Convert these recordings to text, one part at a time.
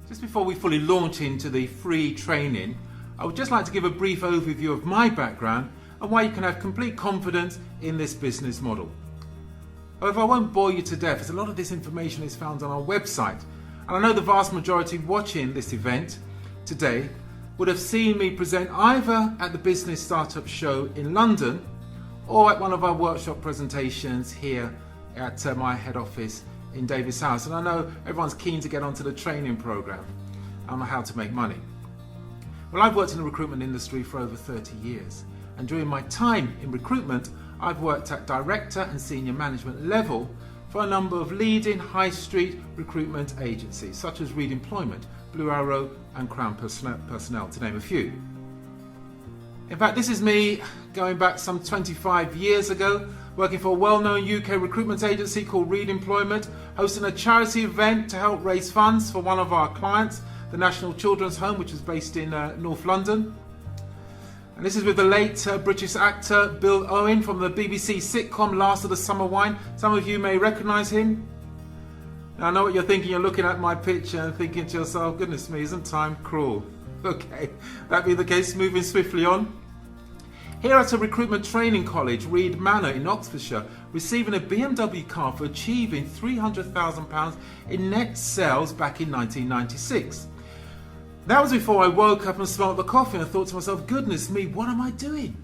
Just before we fully launch into the free training, I would just like to give a brief overview of my background and why you can have complete confidence in this business model. However, I won't bore you to death as a lot of this information is found on our website, and I know the vast majority watching this event today would have seen me present either at the Business Startup Show in London or at one of our workshop presentations here at my head office in Davis House. And I know everyone's keen to get onto the training program on how to make money. Well, I've worked in the recruitment industry for over 30 years, and during my time in recruitment, I've worked at director and senior management level for a number of leading high street recruitment agencies such as Reed Employment, Blue Arrow and Crown Personnel, to name a few. In fact, this is me going back some 25 years ago, working for a well-known UK recruitment agency called Reed Employment, hosting a charity event to help raise funds for one of our clients, the National Children's Home, which is based in North London. And this is with the late British actor Bill Owen from the BBC sitcom Last of the Summer Wine. Some of you may recognise him. Now, I know what you're thinking. You're looking at my picture and thinking to yourself, goodness me, isn't time cruel? Okay, that being the case, moving swiftly on. Here at a recruitment training college, Reed Manor in Oxfordshire, receiving a BMW car for achieving £300,000 in net sales back in 1996. That was before I woke up and smelled the coffee and thought to myself, goodness me, what am I doing?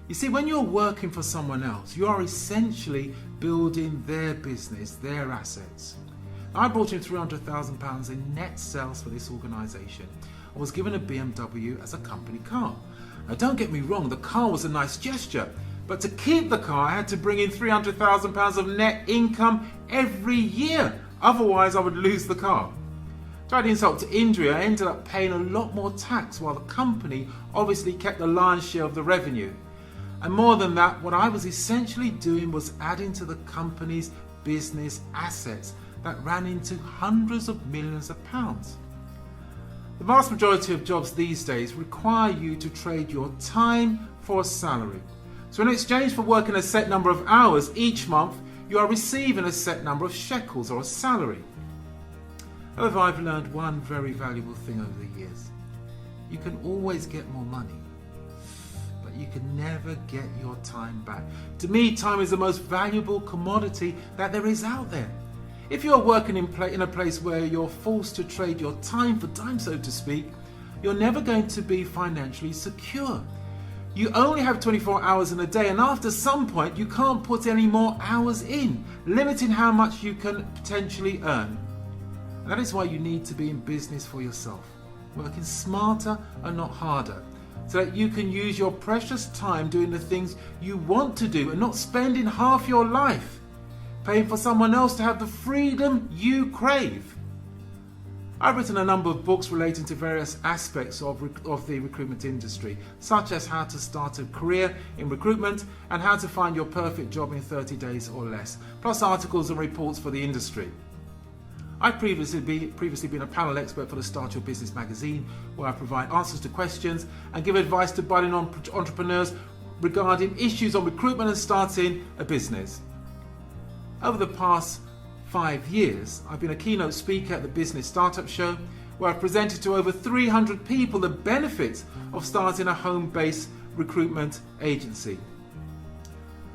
You see, when you're working for someone else, you are essentially building their business, their assets. I brought in £300,000 in net sales for this organisation. I was given a BMW as a company car. Now, don't get me wrong, the car was a nice gesture, but to keep the car, I had to bring in £300,000 of net income every year. Otherwise, I would lose the car. To add insult to injury, I ended up paying a lot more tax while the company obviously kept the lion's share of the revenue. And more than that, what I was essentially doing was adding to the company's business assets that ran into hundreds of millions of pounds. The vast majority of jobs these days require you to trade your time for a salary. So in exchange for working a set number of hours each month, you are receiving a set number of shekels or a salary. However, I've learned one very valuable thing over the years. You can always get more money, but you can never get your time back. To me, time is the most valuable commodity that there is out there. If you're working in a place where you're forced to trade your time for time, so to speak, you're never going to be financially secure. You only have 24 hours in a day, and after some point you can't put any more hours in, limiting how much you can potentially earn. And that is why you need to be in business for yourself, working smarter and not harder, so that you can use your precious time doing the things you want to do and not spending half your life paying for someone else to have the freedom you crave. I've written a number of books relating to various aspects of the recruitment industry, such as how to start a career in recruitment and how to find your perfect job in 30 days or less, plus articles and reports for the industry. I've previously been a panel expert for the Start Your Business magazine, where I provide answers to questions and give advice to budding entrepreneurs regarding issues on recruitment and starting a business. Over the past 5 years, I've been a keynote speaker at the Business Startup Show, where I've presented to over 300 people the benefits of starting a home-based recruitment agency.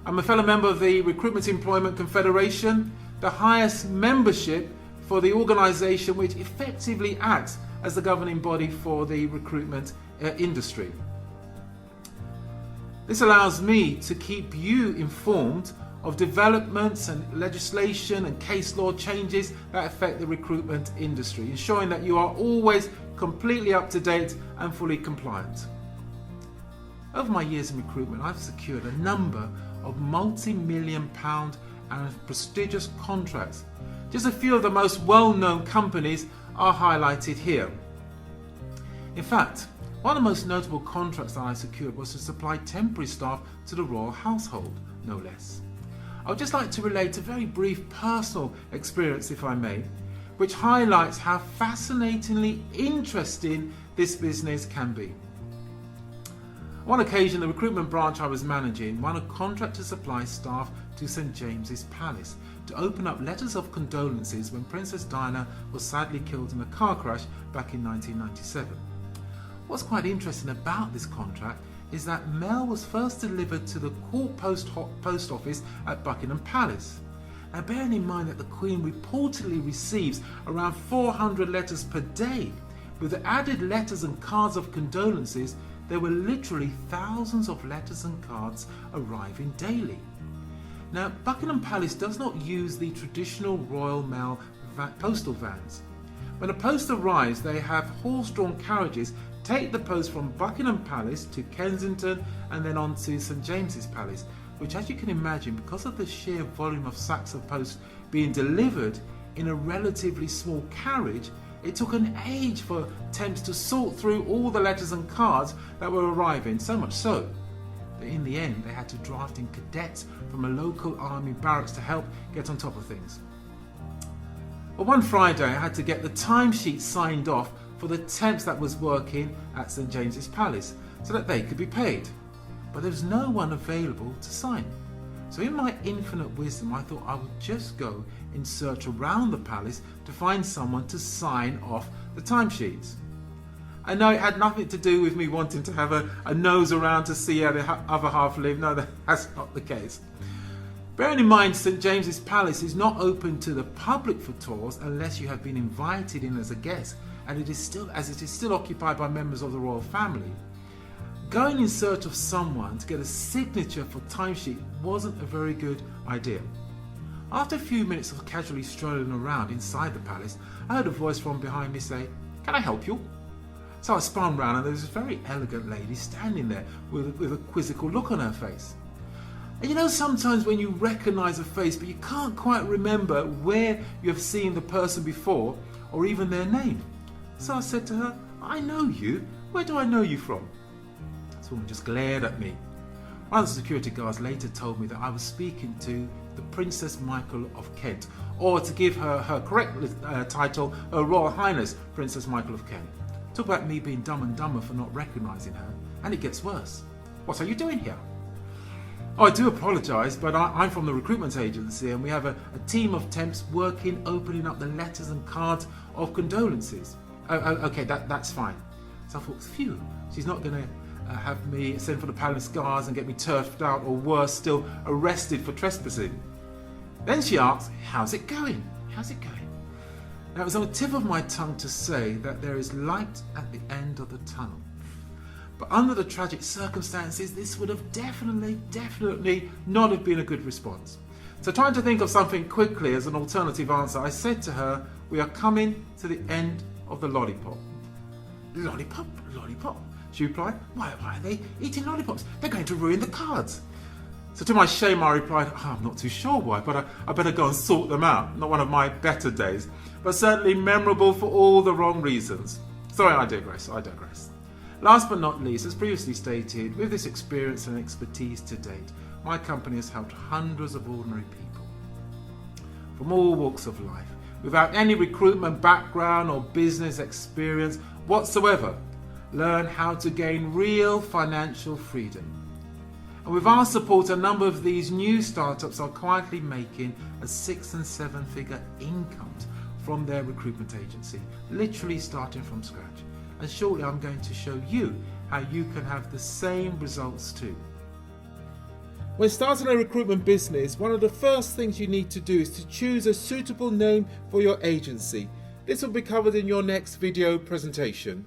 I'm a fellow member of the Recruitment Employment Confederation, the highest membership for the organisation which effectively acts as the governing body for the recruitment industry. This allows me to keep you informed of developments and legislation and case law changes that affect the recruitment industry, ensuring that you are always completely up to date and fully compliant. Over my years in recruitment, I've secured a number of multi-million pound and prestigious contracts. Just a few of the most well-known companies are highlighted here. In fact, one of the most notable contracts that I secured was to supply temporary staff to the royal household, no less. I would just like to relate a very brief personal experience, if I may, which highlights how fascinatingly interesting this business can be. On one occasion, the recruitment branch I was managing won a contract to supply staff to to St James's Palace to open up letters of condolences when Princess Diana was sadly killed in a car crash back in 1997. What's quite interesting about this contract is that mail was first delivered to the Court Post Office at Buckingham Palace. Now, bearing in mind that the Queen reportedly receives around 400 letters per day, with the added letters and cards of condolences, there were literally thousands of letters and cards arriving daily. Now, Buckingham Palace does not use the traditional Royal Mail postal vans. When a post arrives, they have horse-drawn carriages take the post from Buckingham Palace to Kensington and then on to St James's Palace, which, as you can imagine, because of the sheer volume of sacks of post being delivered in a relatively small carriage, it took an age for temps to sort through all the letters and cards that were arriving, so much so that in the end they had to draft in cadets from a local army barracks to help get on top of things. But one Friday I had to get the timesheet signed off for the temps that was working at St James's Palace so that they could be paid. But there was no one available to sign. So in my infinite wisdom, I thought I would just go in search around the palace to find someone to sign off the timesheets. I know it had nothing to do with me wanting to have a nose around to see how the other half lived. No, that's not the case. Bearing in mind, St James's Palace is not open to the public for tours unless you have been invited in as a guest, and it is still occupied by members of the royal family. Going in search of someone to get a signature for timesheet wasn't a very good idea. After a few minutes of casually strolling around inside the palace, I heard a voice from behind me say, "Can I help you?" So I spun round and there was this very elegant lady standing there with a quizzical look on her face. And you know, sometimes when you recognise a face but you can't quite remember where you have seen the person before or even their name. So I said to her, "I know you. Where do I know you from?" This woman just glared at me. One of the security guards later told me that I was speaking to the Princess Michael of Kent, or to give her her correct title, Her Royal Highness Princess Michael of Kent. Talk about me being dumb and dumber for not recognising her, and it gets worse. "What are you doing here?" "Oh, I do apologise, but I'm from the Recruitment Agency and we have a team of temps working opening up the letters and cards of condolences." Okay, that's fine. So I thought, phew, she's not going to have me send for the palace guards and get me turfed out, or worse still, arrested for trespassing. Then she asked, "How's it going? How's it going?" Now, it was on the tip of my tongue to say that there is light at the end of the tunnel. But under the tragic circumstances, this would have definitely not have been a good response. So trying to think of something quickly as an alternative answer, I said to her, "We are coming to the end of the lollipop." "Lollipop? Lollipop?" she replied. Why are they eating lollipops? They're going to ruin the cards." So to my shame, I replied, "I'm not too sure why, but I better go and sort them out." Not one of my better days, but certainly memorable for all the wrong reasons. Sorry, I digress. Last but not least, as previously stated, with this experience and expertise to date, my company has helped hundreds of ordinary people from all walks of life, without any recruitment background or business experience whatsoever, learn how to gain real financial freedom. And with our support, a number of these new startups are quietly making a 6- and 7-figure incomes from their recruitment agency, literally starting from scratch. And shortly I'm going to show you how you can have the same results too. When starting a recruitment business, one of the first things you need to do is to choose a suitable name for your agency. This will be covered in your next video presentation.